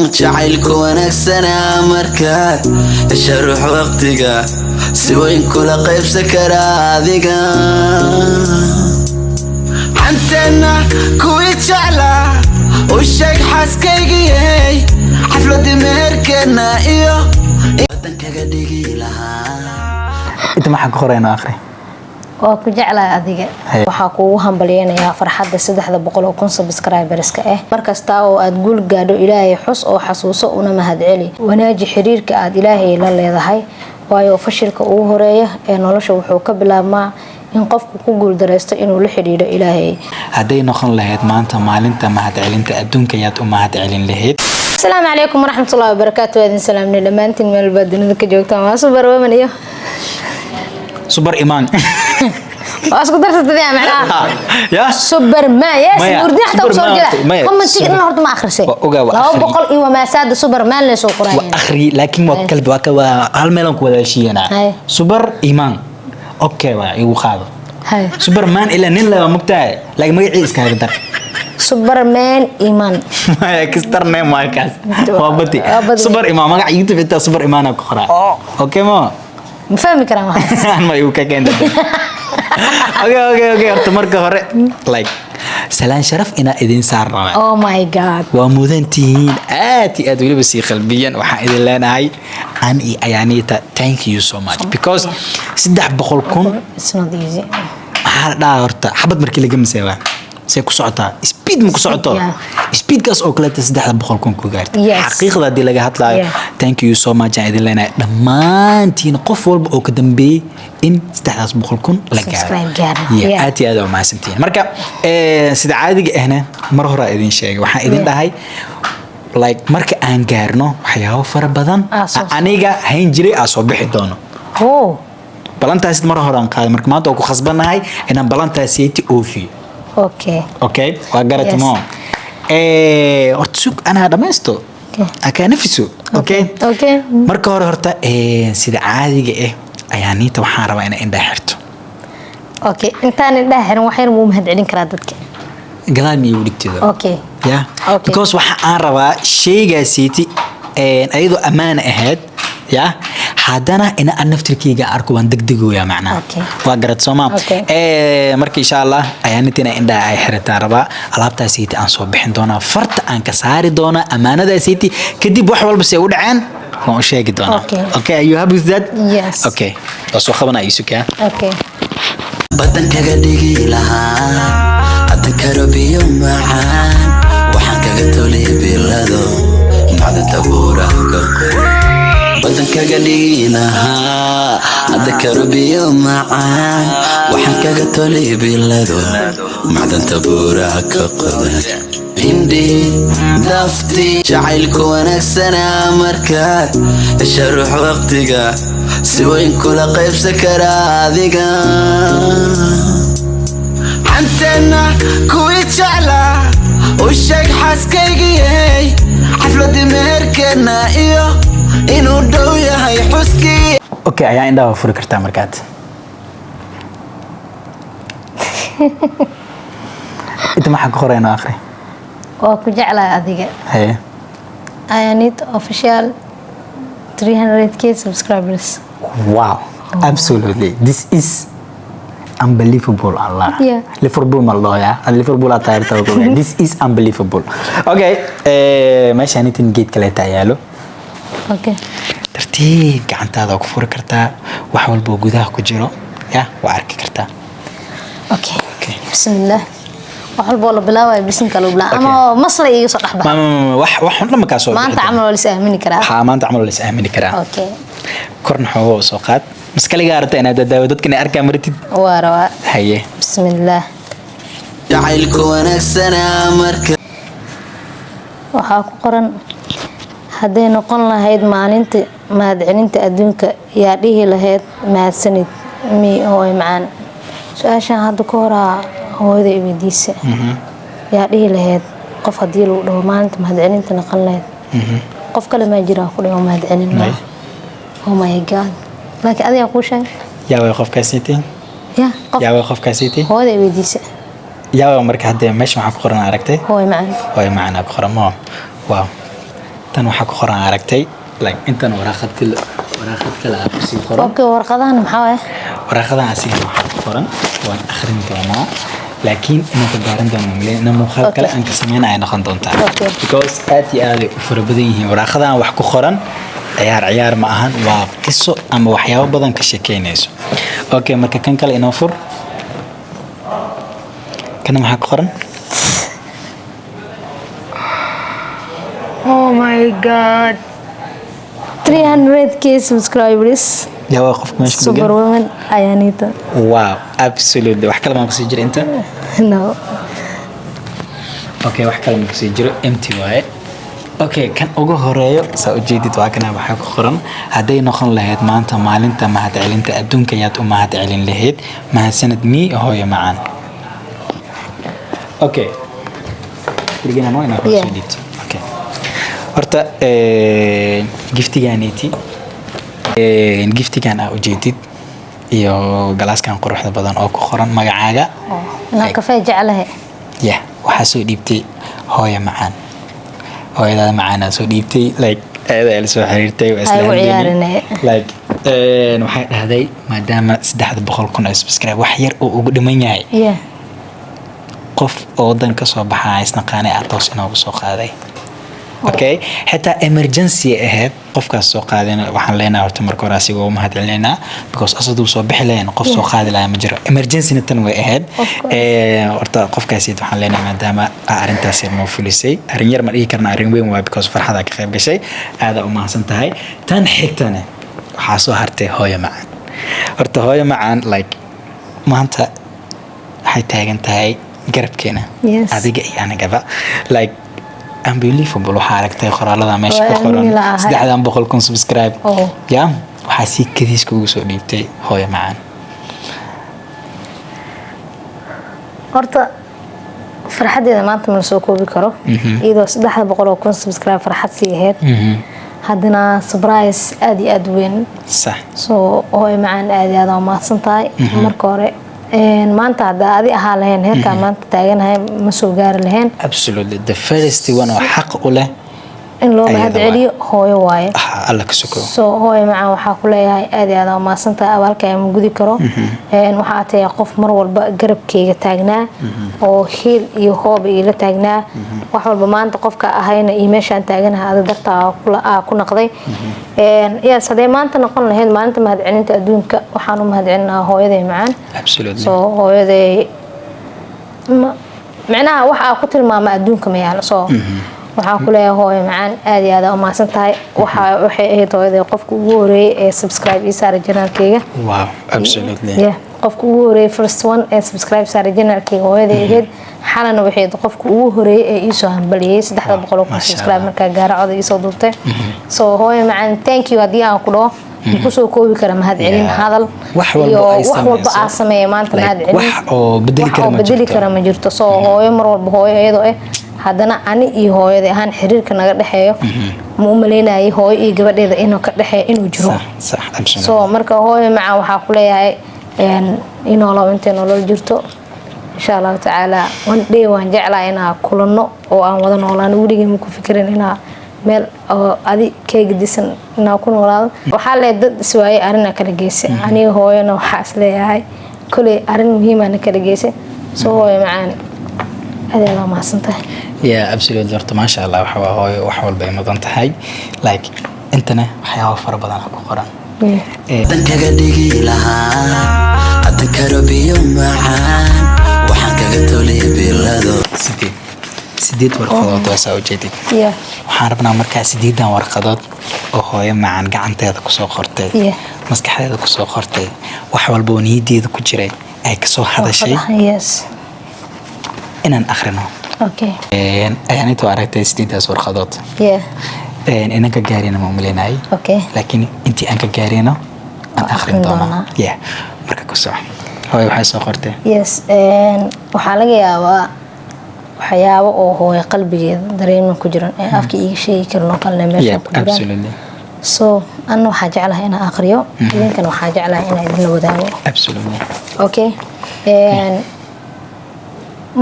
jacaylku wanaagsanaa markaad hesha ruux waqtiga si weyn kula qaybsan karaa adiga canteena kuwii jeclaa u sheeg xaaskaygiyey xafladii meherkeena iyo wadankaga dhigi lahaa inta maxaa ka qorayna akhri oo ku jeclaa adiga waxa kuugu hambalyeynaya farxadda 300,000 subscribers ka markasta oo aad guul gaadho Ilaahay xus oo xasuuso una mahadceli wanaaji xiriirka aad Ilaahay la leedahay waayo fashilka ugu horeeya ee nolosha wuxuu ka bilaabmaa in qofku ku guul dareysto inuu la xiriiro Ilaahay haday noqon lahayd maanta maalinta mahadcelinta adduunka yaad u mahadcelin lahayd السلام عليكم ورحمة الله وبركاته وادين سلامنا لمانتين من البادنة كجوكتان واسوبر ومن إيوه سوبر إيمان واسكو درست دي معناها يا سوبر ما يس وردي حتى وصور جدا هم تيجي أنا هرت ما آخر شيء لا بقول إيوه ما ساد سوبر مان ليش قرآن وآخري لكن وكل بواك هالملون كودا شيء أنا سوبر إيمان أوكي وإيوه خاض سوبر مان إلا نلا مقطع لكن ما يعيش كهذا سوبرمان إيمان ما كسترنا ما كاس وابتي سوبر إيمان ما قاعد يوتيوب إنت سوبر إيمان أقرأ أوكي ما مفهمي كلامها ما يوكا كنت اوكي ارتمر كهره لايك سلام شرف إنا إذن صار أوه ماي جاد ومدنتين آتي أدولي بس قلبيا وحا إذن لنا هاي أنا يعني thank you so much because سدح بقولكم it's not easy لا هرتا حبت مركي لقم سوا سيكو سعطا سبيد مكو سعطا سبيد كاس أوكلات سدح بقولكم كوغارت حقيقة دي لقى هتلا thank you so much إذن لنا دمانتين قفول بأوك دنبي إن استحدث بقولكم لقى يا آتي هذا وما سنتين مركا سيد عادي هنا مرة هراء إذن شيء وحا إذن دهاي like marka aan gaarno waxyaabo fara badan aniga hayn jiray asoobaxi doono balantaas mar hore aan qaaday marka maanta oo ku khasbanahay inaan balantaas yeeti oofiyo okay waa garatimo ortsug ana dhamaysto aka nafiso okay marka hore horta sida caadiga ayaa niita waxaan rabaa inaan indha xirto okay intaan indha xiran waxaan u mahadcelin karaa dadka galaad miyuu dhigtay okay yeah because waxa aan rabaa sheygaasiti ayadoo ammaan ahayd yeah hadana ina aan naftirkeyga arko waan degdegooyaa macnaha waa garad Soomaa marka insha Allah ayaan inta indha ay xirtaan rabaa alaabtaasiti aan soo bixin doonaa farta aan ka saari doonaa amaanadaasiti kadib wax walba si u dhaceen waan sheegi doonaa okay are you happy with that yes okay soo qabanaa isuka okay badan kaga dhigi lahaa كربيو معان وحن كقتولي بلادو بعد تبورك بدن كقلينها هذا كربيو معان وحن كقتولي بلادو بعد تبورك هندي دفتي جعلكو ونكسنا مركات الشروح وقتك سوين كل قيب سكرا ذيقا canteena kuwii jeclaa u sheeg xaaskaygiyey xafladii meherkeena iyo inuu dhow yahay xuskii okay ayaa indhaha furi kartaa markaad inta maxaa ka qorayna akhri oo ku jeclaa adiga I need official 300k subscribers wow absolutely this is unbelievable Allah Liverpool malloya Liverpool atayarta this is unbelievable okay meesha nitin geed kale taayalo okay tartiib gacantaada ku furi kartaa wax walba gudaha ku jiro ya waa arki kartaa okay bismillah wax walba la bilaaway bisinka loo bilaa ama masla iga soo dhaxba wax xun ma ka soo maanta amal wala saamini karaa maanta amal wala saamini karaa okay korna xoo soo qaad مسكلي قارت أنا داود كنا أركب مرتين واروا هيه بسم الله جعلكو ونكسنا مركب وحاكو قرن هدي نقول لهيد معلنت مهدعنت أدونك يعديه لهيد مع سند مي هو معان سؤاشان هذا كورا هو ذي بديسة يعديه لهيد قف هديلو لو معلنت مهدعنت نقول لهيد قف كلمة جرا كل يوم مهدعنين oh my god لكن أنا أقول شيء يا وقف كاسيتي يا وقف كاسيتي هو ذي بديسة يا مركز هذا مش معك قرن عرقتي هو معنا قرن ما واو tan waxa ku qoran aragtay like intan waraaqad kale aad ku sii qoran okay warqadahan maxaa waay waraaqadan asiga waxa ku qoran waan akhrin doonaa laakiin inta gaaran doonaa leena muuqaal kale aan ka sameynaa ay noqon doontaa because aad iyo aad u fara badan yihiin waraaqadan wax ku qoran ciyaar ma ahan waa qiso ama waxyaabo badan ka sheekeynayso okay marka kan kale inoo fur kana maxaa ku qoran oh my god 300k subscribers يا واقف ماشي سوبر وومن ايانيتا واو ابسولوتلي wax kale ma ku sii jira inta no okay wax kale ma ku sii jiro empty waaye okay kan ugu horeeyo saa u jeedid waa kana waxa ku qoran haday noqon lahayd maanta maalinta mahadcelinta adduunka yaad u mahadcelin lahayd mahadsanid mi hooyo macaan okay digina ma ina ku sii dito okay horta giftigan aa ujeedid iyo galaaskan quruxda badan oo ku qoran magacaaga inaan kafee jeclahay waxaa soo dhiibtay hooyo macaan hooyadaada macaanaa soo dhiibtay like ayada la soo xiriirtay waxay dhahday maadaama 300,000 subscribe wax yar oo ugu dhiman yahay qof oo wadan ka soo baxaa isnaqaanay toos inoogu soo qaaday okay حتى emergency ahead qofkaas soo qaadina waxaan leenahay horta marka hore asiga oo mahadcelinayna because asadu soo bixi leen qof soo qaadi lahaa ma jiro emergency tan way ahead horta qofkaas waxaan leenahay maadaama arintaas noo fulisay arin yar ma dhigi karna arin weyn waa because farxada ka qayb gashay aada u mahadsan tahay tan xigtana waxa soo hartay hooyo macaan horta hooyo macaan like maanta waxay taagan tahay garabkeena adiga iyo anagaba like unbelievable waxa aragtay qoraalada meesha ku qoran 300,000 subscribe ya waxa si kadiis kugu soo dhiibtay hooyo macaan horta farxadeeda maanta ma soo koobi karo iyadoo 300,000 subscribe farxad si aheyd haddana surprise aad iyo aad weyn sax soo hooyo macaan aad iyo aad u mahadsan tahay marka hore maanta hadda adi ahaa lahayn heerka maanta taaganahay ma soo gaari lahayn absolutely the first one oo xaq u leh in loo mahadceliyo hooyo waaye alla ka soo soo hooyo macaan waxa ku leeyahay aad iyo aad u mahadsan tahay abaalka ay gudi karo waxa tahay qof mar walba garabkeyga taagnaa oo heel iyo hoob ila taagnaa wax walba maanta qofka ahayna iyo meeshaan taaganahay aad dartaa ku naqday sadee maanta noqon lahayd maalinta mahadcelinta adduunka waxaan u mahadcelinaa hooyaday macaan absolutely soo hooyaday macnaha waxa ku tilmaama adduunka ma yaalo soo waxaan ku leeyahay hooyo macaan aad iyo aad u mahadsan tahay waxay ahayd hooyaday qofka ugu horeeyay ee subscribe ii saaray channelkayga wow absolutely qofka ugu horeeyay first one ee subscribe saaray channelkayga hooyaday ahayd xalana waxay qofka ugu horeeyay ee ii soo hambaliyay 300,000 subscribe marka gaaracooda ii soo duubtay soo hooyo macaan thank you hadii aan ku dhaho ku soo koobi kara mahadcelin hadal wax walba aan sameeyay maanta mahadcelin wax oo bedeli kara ma jirto soo hooyo mar walba hooyo iyadoo haddana ani iyo hooyada ahaan xiriirka naga dhaxeeyo ma u maleynayay hooyo iyo gabadheeda inuu ka dhaxeeyo inuu jiro soo marka hooyo macaan waxaa ku leeyahay inoo intay nolol jirto insha allahu tacaala one day waan jeclaa inaa kulanno oo aan wada noolaan weligay ma ku fikirin inaa meel oo adi keyga disan inaa ku noolaado waxaa lee dad iswaayay arina kala geysay aniga hooyana waxaa isleeyahay koley arin muhiimana kala geysay soo hooyo macaan adeega mahadsan tahay absolutely horta maasha allah waxa waa hooyo wax walba ay mudan tahay like intana waxyaabo fara badan ku qoran dan kaga dhigi lahaa hadda karabiyo macaan waxaan kaga toliyay bilado sideed warqadood waa soo jeedid waxaan rabnaa markaa 8 warqadood oo hooyo macaan gacanteeda ku soo qortay maskaxdeeda ku soo qortay wax walba oo niyadeeda ku jiray ay ka soo hadashay inaan akhrino ayaan intuu aragtay 8 warqadood inaan ka gaarina ma umaleynay laakiin intii aan ka gaarino aan akhrin doonaa marka ku soo hooyo waxay soo qortay waxaa laga yaabaa waxyaabo oo hooyo qalbigeeda dareeman ku jiran ee afka iga sheegi karin oo kalena meesha ku jiraan soo anna waxaa jeclahay inaan akhriyo idinkana waxaa jeclahay inaan idinla wadaago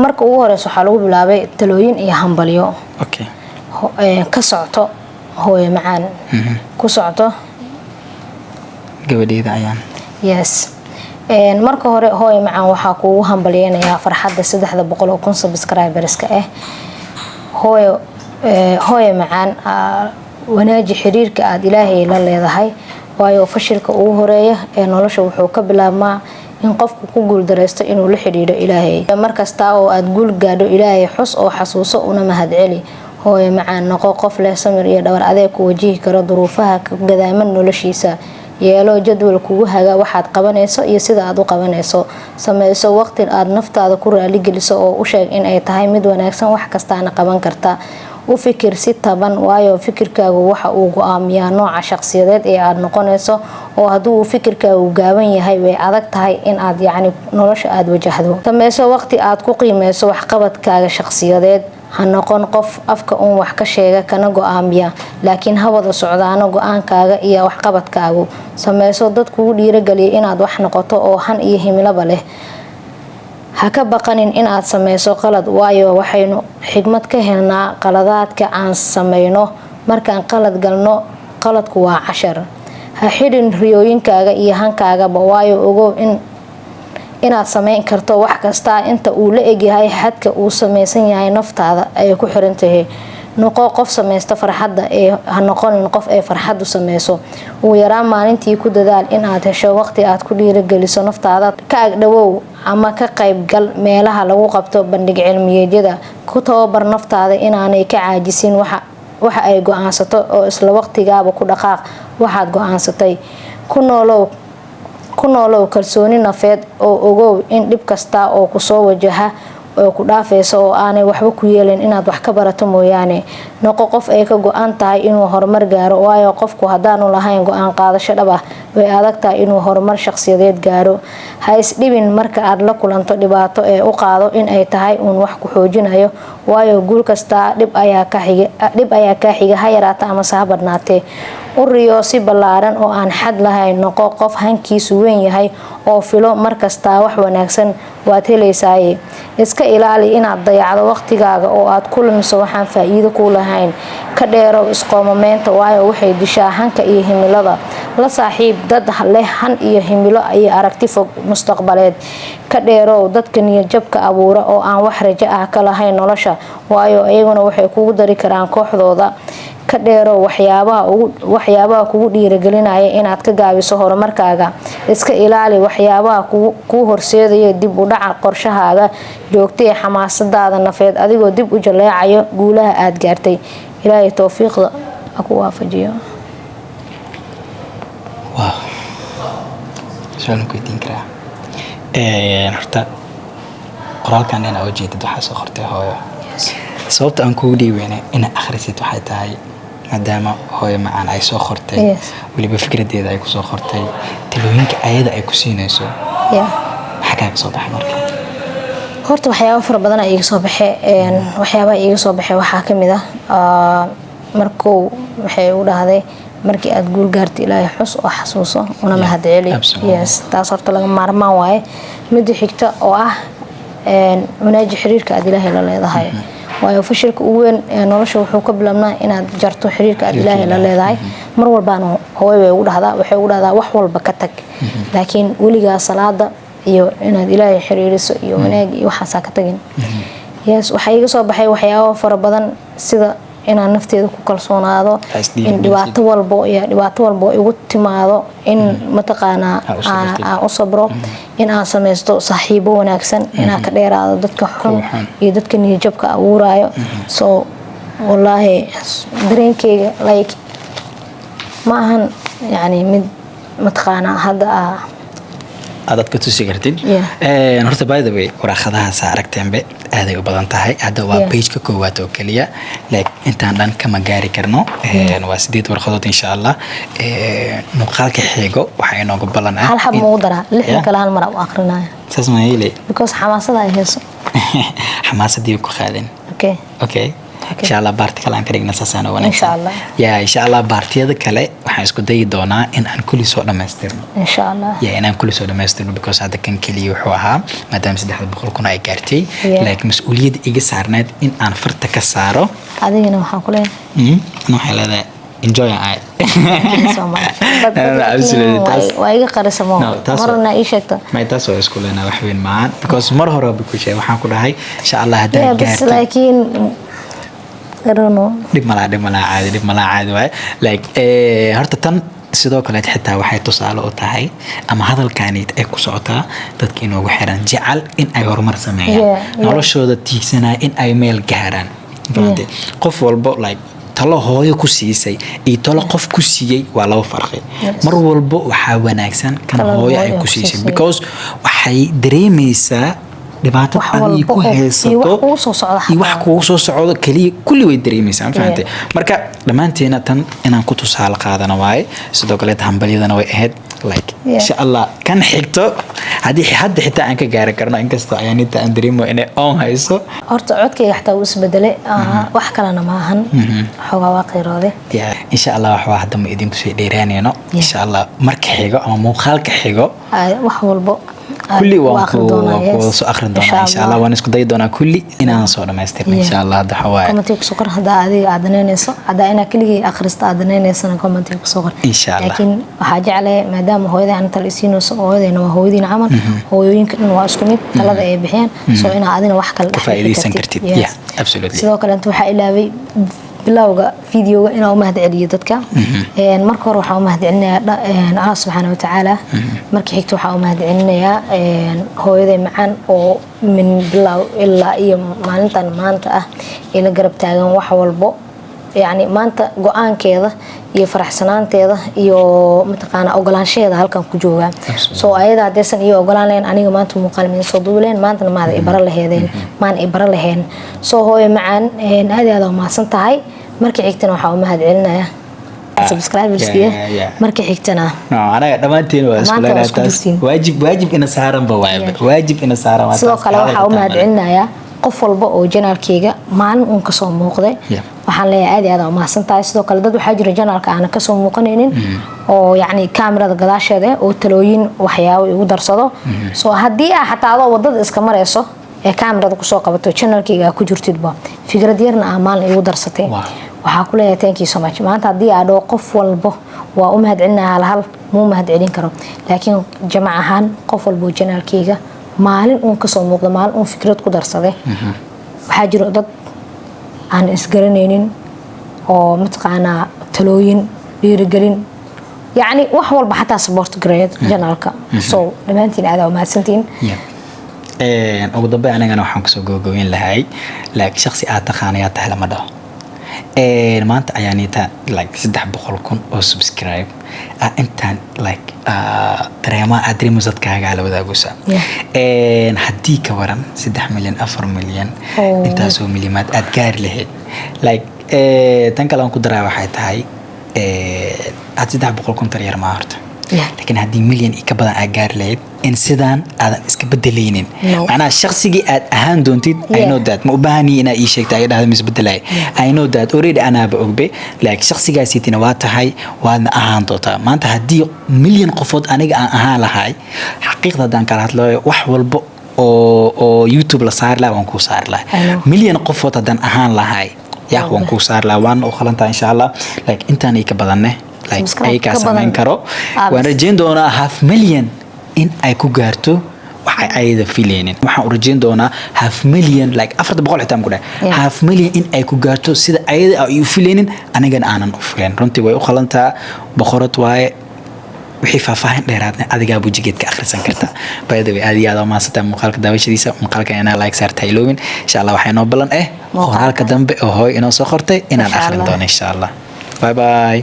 marka ugu horeysa waxaa lagu bilaabay talooyin iyo hambalyo ka socoto hooyo macaan ku socdo gabadheeda ayaan yes marka hore hooyo macaan waxaa kuugu hambalyeynayaa farxadda 300,000 subscriberska hooyo macaan wanaaji xiriirka aad ilaahay la leedahay waayo fashilka ugu horeeya ee nolosha wuxuu ka bilaabmaa in qofku ku guul dareysto inuu la xiriiro ilaahay markasta oo aad guul gaadho ilaahay xus oo xasuuso una mahadceli hooyo macaan noqo qof leh samir iyo dhawr adeeg ku wajihi karo duruufaha gadaaman noloshiisa yeelo jadwal kugu haga waxaad qabanayso iyo sida aad u qabanayso sameyso waqti aad naftaada ku raali geliso oo u sheeg in ay tahay mid wanaagsan wax kastaana qaban karta u fikir si taban waayo fikirkaagu waxa uu go'aamiyaa nooca shakhsiyadeed ee aad noqonayso oo hadduu fikirkaagu gaaban yahay way adag tahay in aad nolosha aad wajahdo sameyso waqti aad ku qiimeyso waxqabadkaaga shakhsiyadeed ha noqon qof afka wax ka sheega kana go'aamiya laakiin ha wada socdaano go'aankaaga iyo waxqabadkaagu sameyso dad kugu dhiirageliya inaad wax noqoto oo han iyo himilaba leh ha ka baqanin inaad sameyso qalad waayo waxaynu xigmad ka helnaa qaladaadka aan sameyno markaan qalad galno qaladku waa cashar ha xidhin riyooyinkaaga iyo hankaagaba waayo ogow inaad sameyn karto wax kasta inta uu la egyahay xadka uu sameysan yahay naftaada ay ku xiran tahay noqo qof sameysta farxadda ee ha noqonin qof ay farxaddu sameyso ugu yaraan maalintii ku dadaal inaad hesho waqti aad ku dhiirageliso naftaada ka agdhawow ama ka qaybgal meelaha lagu qabto bandhig cilmiyeedyada ku tababar naftaada inaanay ka caajisin waxa ay go'aansato oo isla waqtigaaba ku dhaqaaq waxaad go'aansatay ku noolow kalsooni nafeed oo ogow in dhib kasta oo kusoo wajaha oo ku dhaafayso oo aanay waxba ku yeelin inaad wax ka barato mooyaane noqo qof ay ka go'an tahay inuu horumar gaaro waayo qofku haddaanu lahayn go'aan qaadasho dhab ah way adag tahay inuu horumar shakhsiyadeed gaaro ha isdhibin marka aad la kulanto dhibaato ee u qaado in ay tahay uun wax ku xoojinayo waayo guul kasta dhib ayaa ka xiga ha yaraata ama ha badnaatee u riyo si ballaaran oo aan xad lahayn noqo qof hankiisu weyn yahay oo filo markasta wax wanaagsan waad helaysaaye iska ilaali inaad dayacdo waqtigaaga oo aad ku lumiso waxaan faa'iido ku lahayn ka dheerow isqoomameynta waayo waxay dishaa hanka iyo himilada la saaxiib dad leh han iyo himilo iyo aragti fog mustaqbaleed ka dheerow dadka niyadjabka abuura oo aan wax rajo ah ka lahayn nolosha waayo iyaguna waxay kugu dari karaan kooxdooda ka dheerow waxyaabaha kugu dhiiragelinaya inaad ka gaabiso horumarkaaga iska ilaali waxyaabaha kuu horseedaya dib u dhaca qorshahaaga joogtay xamaasadaada nafeed adigoo dib u jaleecayo guulaha aad gaartay ilaahay tawfiiqda ku waafajiyo horta qoraalkan inaa ujeedid waxaa soo qortay hooyo sababta aan kugu dhiiweynay inaad akhrisid waxay tahay maadaama hooyo macaan ay soo qortay weliba fikradeeda ay kusoo qortay talooyinka ayada ay ku siinayso maxaa kaaga soo baxay marka horta waxyaabo fara badan iiga soo baxay waxyaabaha iiga soo baxay waxaa kamid ah markuu waxay u dhahday markii aad guul gaartay ilaahay xus oo xasuuso una mahadceli taas horta laga maarmaan waaye mid xigta oo ah wanaaji xiriirka aad ilaahay la leedahay waayo fashilka ugu weyn ee nolosha wuxuu ka bilaabnaa inaad jarto xiriirka aad ilaahay la leedahay mar walbaana hooyo way ugu dhahdaa wax walba ka tag laakiin weligaa salaada iyo inaad ilaahay xiriiriso iyo wanaag iyo waxaasaa ka tagin waxaa iga soo baxay waxyaabo fara badan sida inaan nafteeda ku kalsoonaado in dhibaato walbo igu timaado in mataqaanaa aan u sabro in aan sameysto saaxiibo wanaagsan inaan ka dheeraado dadka xun iyo dadka niyadjabka abuuraayo so wallaahi dareenkeyga like ma ahan mid mataqaanaa hadda aad ka tusi kartid horta by the way waraaqadahaas aragteenbe aaday u badan tahay hadda waa page ka koowaad oo kaliya laakiin intaan dhan kama gaari karno waa 8 warqadood insha Allah muuqaalka xigo waxa inooga balan ah hal xab muu daraa 6 kala hal mar u aqrinaayo saas ma yeelay because xamaasada ay hayso xamaasadii ku qaadin okay إن شاء الله بارتي كلام كرينا ساسانا وانا إن شاء الله إن شاء الله بارتي هذا كله وحنسكو داي دونا إن كل سوء لما يسترن إن شاء الله إن كل سوء لما يسترن because هذا كان كلي وحوها ما دام سيد حد بخل كنا إيجارتي لكن مسؤولية إيجا سارنات إن فرت كسارو هذه هنا وحنقوله نوح هذا enjoy ay waa iga qarisamo marna ii sheegta ma taas waa isku leena wax weyn maan because mar hore ku sheegay waxaan ku dhahay insha Allah hadaa gaarto laakiin qarano dib malaa caadi waay like horta tan sidoo kale xitaa waxay tusaale u tahay ama hadalkaanid ay ku socotaa dadka inoogu xiran jecel in ay horumar sameeyaan noloshooda tiigsanaa in ay meel gaaraan qof walbo like talo hooyo ku siisay iyo talo qof ku siiyay waa laba farqi mar walbo waxaa wanaagsan kan hooyo ay ku siisay because waxay dareemaysaa dhibaato aan ku haysato iyo wax kugu soo socdo kaliya kulli way dareemaysaa fahamtay marka dhamaanteena tan inaan ku tusaale qaadana waaye sidoo kale hambaliyadana way ahayd like insha Allah kan xigto hadii hadda xitaa aan ka gaari karno inkastoo ayaan inta aan dareemo inay on hayso horta codkayga xitaa uu isbedelay wax kalena ma ahan xogaa waa qeyrooday insha Allah wax hadda ma idin ku soo dheeraanayno insha Allah marka xigo ama muuqaalka xigo wax walbo kulli waan ku soo akhrin doonaa insha Allah waan isku day doonaa kulli inaan soo dhameystirno insha Allah hadda xawaay comment ku soo qor hada adiga aadanaynayso hada ina kaliya akhrista aadanaynayso comment ku soo qor insha Allah laakiin waxa jeclay maadaama hooyada aan talisiino soo hooyadayna waa hooyadiina camal hooyooyinka dhan waa isku mid talada ay bixiyaan soo ina adina wax kala faa'iideysan kartid yeah absolutely sidoo kale inta waxa ilaaway bilawga videoga inaa u mahad celiyo dadka marka hore waxaan u mahad celinayaa Allah subhanahu wa ta'ala markii xigta waxaan u mahad celinayaa hooyaday macaan oo min bilaw ilaa iyo maalintan maanta ah ila garab taagan wax walbo يعني maanta go'aankeeda iyo faraxsanaanteeda iyo mataqaana ogolaanshaheeda halkan ku jooga soo ayada hadaysan iyo ogolaaneen aniga maanta muuqaal min soo duuleen maanta maada ay bara laheedeen maan ay bara laheen soo hooyo macaan aad u maasan tahay markii xigtana waxa uu mahad celinayaa subscriberskiya markii xigtana anaga dhamaanteen waa isku leenahay waajib ina saaran ba waajib ina saaran sidoo kale waxa uu mahad celinayaa qof walba oo janaalkeyga maalin uun ka soo muuqday waxaan leeyahay aad u maasan tahay sidoo kale dad waxa jira janaalka aan ka soo muuqanaynin oo yaani kaamirada gadaasheeda oo talooyin waxyaabo igu darsado soo hadii aad xataa adoo wadada iska mareyso ee kaamirada ku soo qabato janaalkeyga ku jirtidba fikrad yarna aan maalin igu darsatay waxa ku leeyahay thank you so much maanta hadii aad qof walba waa u mahad celinayaa hal muu mahad celin karo laakiin jamac ahaan qof walba janaalkeyga maalin uun ka soo muuqdo maalin uun fikrad ku darsaday waxa jiro dad aan isgaranaynin oo mataqaana talooyin dhiirigelin yani wax walba xataa support grade janaalka soo dhamaantiin aad u mahadsantiin ugu dambe anagana waxaan kusoo googooyin lahay laakiin shakhsi aad taqaanayaa tahay lama dhaho maanta ayaan inta like 300,000 oo subscribe intaan like dareema adreemo dadkaaga la wadaagusa haddii ka waran 3 milyan 4 milyan intaas oo milimaad aad gaari lahayd like tan kale aan ku daraa waxay tahay aad 300,000 tar yar ma horta laakiin haddii milyan ka badan aad gaari lahayd in sidaan aadan iska bedelaynin macnaha shakhsigii aad ahaan doontid I know that ma u baahani inaa ii sheegta ay dhahdo misbedelay I know that already anaaba ogbe like shakhsigaasiitina waa tahay waadna ahaan doontaa maanta haddii milyan qofood aniga aan ahaan lahay xaqiiqda haddaan kala hadlayo wax walba oo YouTube la saari lahaa waan kuu saari lahaa milyan qofood haddaan ahaan lahay yaa waan kuu saari lahaa waan u qalantaa insha Allah like intaan ay ka badanne like ay ka samayn karo waan rajayn doonaa 500,000 in ay ku gaarto waxa ayda filaynin waxaan u rajayn doonaa 500,000 like 400 xitaa ku dhahay 500,000 in ay ku gaarto sida ayda ay u filaynin aniga aanan u filayn runtii way u qalantaa boqorad waaye wixii faahfaahin dheeraadna adiga bujigeedka akhrisan kartaa by the way aad iyo aad u maasata muuqaalka daawashadiisa muuqaalka inaa like saartay loobin insha Allah waxay noo balan qoraalka dambe oo hooy inoo soo qortay inaan akhrin doono insha Allah bye bye